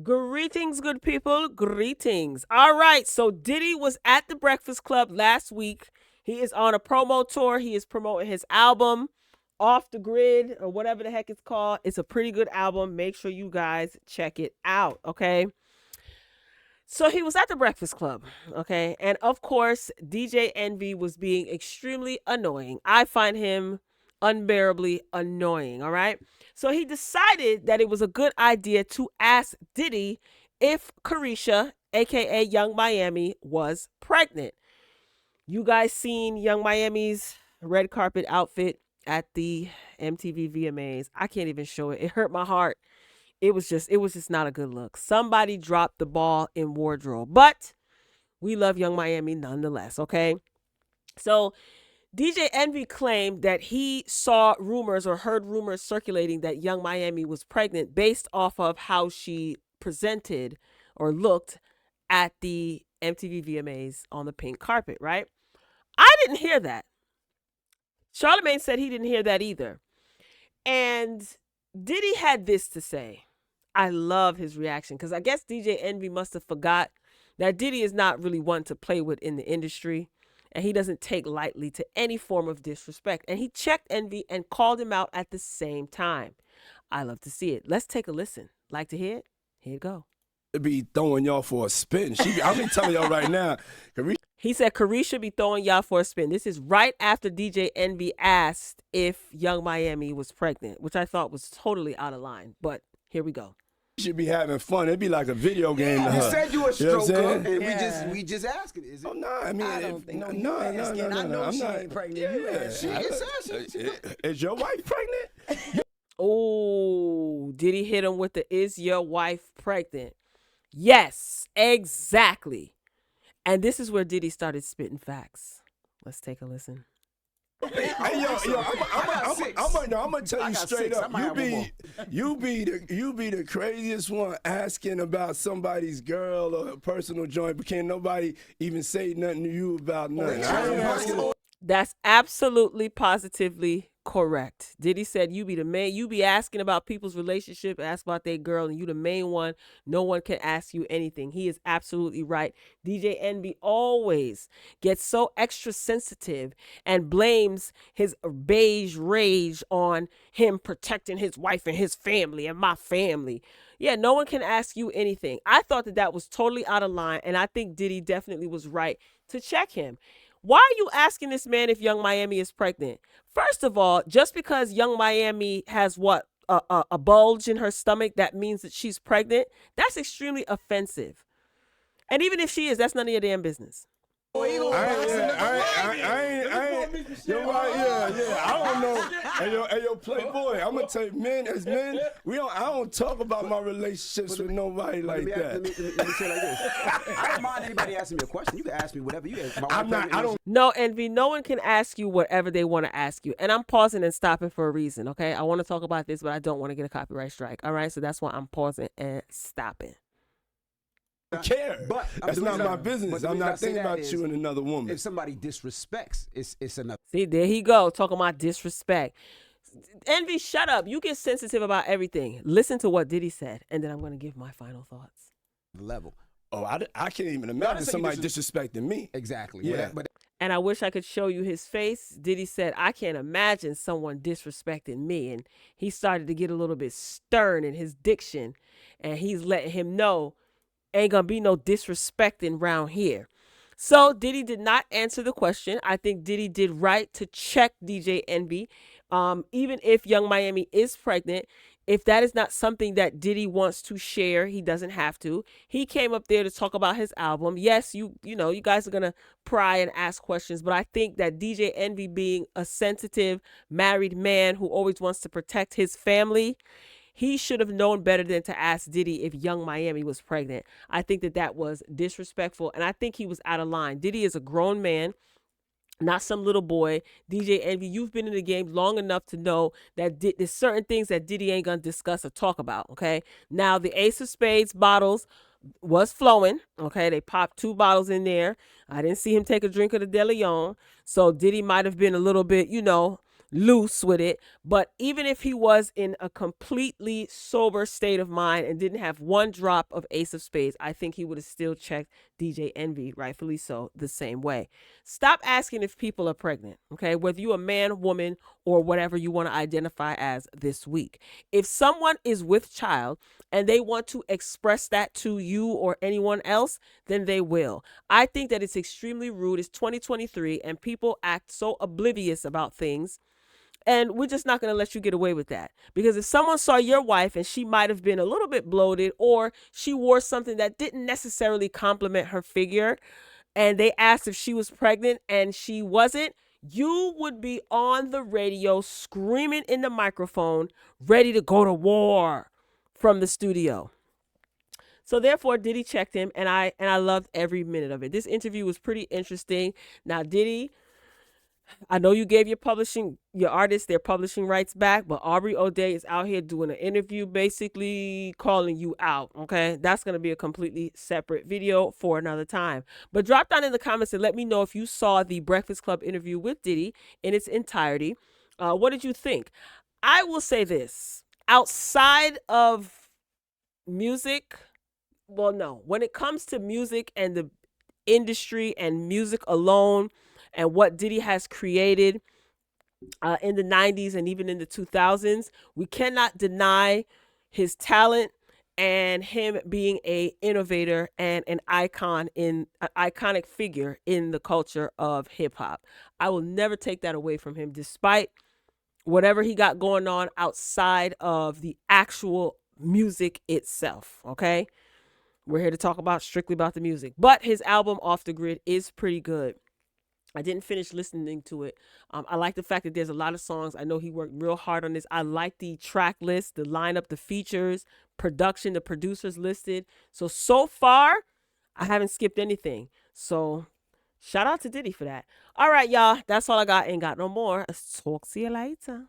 Greetings, good people. Greetings. All right. So Diddy was at the Breakfast Club last week. He is on a promo tour. He is promoting his album, Off the Grid, or whatever the heck it's called. It's a pretty good album. Make sure you guys check it out. Okay. So he was at the Breakfast Club, okay? And of course, DJ Envy was being extremely annoying. I find him unbearably annoying, all right? So he decided that it was a good idea to ask Diddy if Carisha, aka Young Miami, was pregnant. You guys seen Young Miami's red carpet outfit at the MTV VMAs? I can't even show it. It hurt my heart. It was just not a good look. Somebody dropped the ball in wardrobe, but we love Young Miami nonetheless, okay? So DJ Envy claimed that he saw rumors or heard rumors circulating that Young Miami was pregnant based off of how she presented or looked at the MTV VMAs on the pink carpet, right? I didn't hear that. Charlemagne said he didn't hear that either. And Diddy had this to say. I love his reaction because I guess DJ Envy must have forgot that Diddy is not really one to play with in the industry, and he doesn't take lightly to any form of disrespect. And he checked Envy and called him out at the same time. I love to see it. Let's take a listen. Like to hear it? Here you go. Be throwing y'all for a spin. I've been telling y'all right now. He said Carisha be throwing y'all for a spin. This is right after DJ Envy asked if Young Miami was pregnant, which I thought was totally out of line. But here we go. Should be having fun. It'd be like a video game to her. You said you a You know what I'm stroker, saying? and we just asking, is it? Oh no, I mean, I don't think no, you no, asking. no, I no, know I'm she not. ain't pregnant. Yeah, You asking. Is your wife pregnant? Oh, did he hit him with the "is your wife pregnant"? Yes, exactly. And this is where Diddy started spitting facts. Let's take a listen. Hey, yo, I'm gonna tell you straight up. You be the craziest one asking about somebody's girl or a personal joint, but can't nobody even say nothing to you about nothing. I ain't asking. That's absolutely positively correct. Diddy said you be the man, you be asking about people's relationship, ask about their girl, and you the main one. No one can ask you anything. He is absolutely right. DJ Envy always gets so extra sensitive and blames his beige rage on him protecting his wife and his family and my family. Yeah, no one can ask you anything. I thought that that was totally out of line, and I think Diddy definitely was right to check him. Why are you asking this man if Young Miami is pregnant? First of all, just because Young Miami has what a bulge in her stomach, that means that she's pregnant. That's extremely offensive. And even if she is, that's none of your damn business. I ain't. You're right. Yeah. I don't know. Hey, yo, Playboy. I'm gonna tell you, men, as men, I don't talk about my relationships with nobody like that. Let me say it like this. I don't mind anybody asking me a question. You can ask me whatever you ask. I don't. No, Envy, no one can ask you whatever they want to ask you. And I'm pausing and stopping for a reason, okay? I want to talk about this, but I don't want to get a copyright strike, all right? So that's why I'm pausing and stopping. Care, But that's not my business. I'm not thinking about you and another woman. If somebody disrespects, it's another. See, there he go, talking about disrespect. Envy, shut up. You get sensitive about everything. Listen to what Diddy said, and then I'm going to give my final thoughts. level. Oh, I can't even imagine say somebody this disrespecting me. Exactly. Yeah. But And I wish I could show you his face. Diddy said, I can't imagine someone disrespecting me. And he started to get a little bit stern in his diction. And he's letting him know, ain't going to be no disrespecting around here. So Diddy did not answer the question. I think Diddy did right to check DJ Envy. Even if Young Miami is pregnant, if that is not something that Diddy wants to share, he doesn't have to. He came up there to talk about his album. Yes, you guys are going to pry and ask questions, but I think that DJ Envy, being a sensitive married man who always wants to protect his family, he should have known better than to ask Diddy if Young Miami was pregnant. I think that that was disrespectful, and I think he was out of line. Diddy is a grown man, not some little boy. DJ Envy, you've been in the game long enough to know that there's certain things that Diddy ain't gonna discuss or talk about, okay? Now, the Ace of Spades bottles was flowing, okay? They popped 2 bottles in there. I didn't see him take a drink of the De Leon, so Diddy might have been a little bit, loose with it. But even if he was in a completely sober state of mind and didn't have one drop of Ace of Spades, I think he would have still checked DJ Envy, rightfully so, the same way. Stop asking if people are pregnant, okay? Whether you a man, woman, or whatever you want to identify as this week. If someone is with child and they want to express that to you or anyone else, then they will. I think that it's extremely rude. It's 2023 and people act so oblivious about things. And we're just not going to let you get away with that. Because if someone saw your wife and she might have been a little bit bloated or she wore something that didn't necessarily complement her figure and they asked if she was pregnant and she wasn't, you would be on the radio screaming in the microphone, ready to go to war from the studio. So therefore, Diddy checked him, and I loved every minute of it. This interview was pretty interesting. Now, Diddy, I know you gave your artists their publishing rights back, but Aubrey O'Day is out here doing an interview basically calling you out, okay? That's going to be a completely separate video for another time. But drop down in the comments and let me know if you saw the Breakfast Club interview with Diddy in its entirety. What did you think? I will say this. Outside of music, well, no. When it comes to music and the industry and music alone, and what Diddy has created in the 90s and even in the 2000s, we cannot deny his talent and him being a innovator and an iconic figure in the culture of hip hop. I will never take that away from him, despite whatever he got going on outside of the actual music itself. Okay, we're here to talk about strictly about the music, but his album Off the Grid is pretty good. I didn't finish listening to it. I like the fact that there's a lot of songs. I know he worked real hard on this. I like the track list, the lineup, the features, production, the producers listed. So far, I haven't skipped anything. So shout out to Diddy for that. All right, y'all. That's all I got. Ain't got no more. Talk to you later.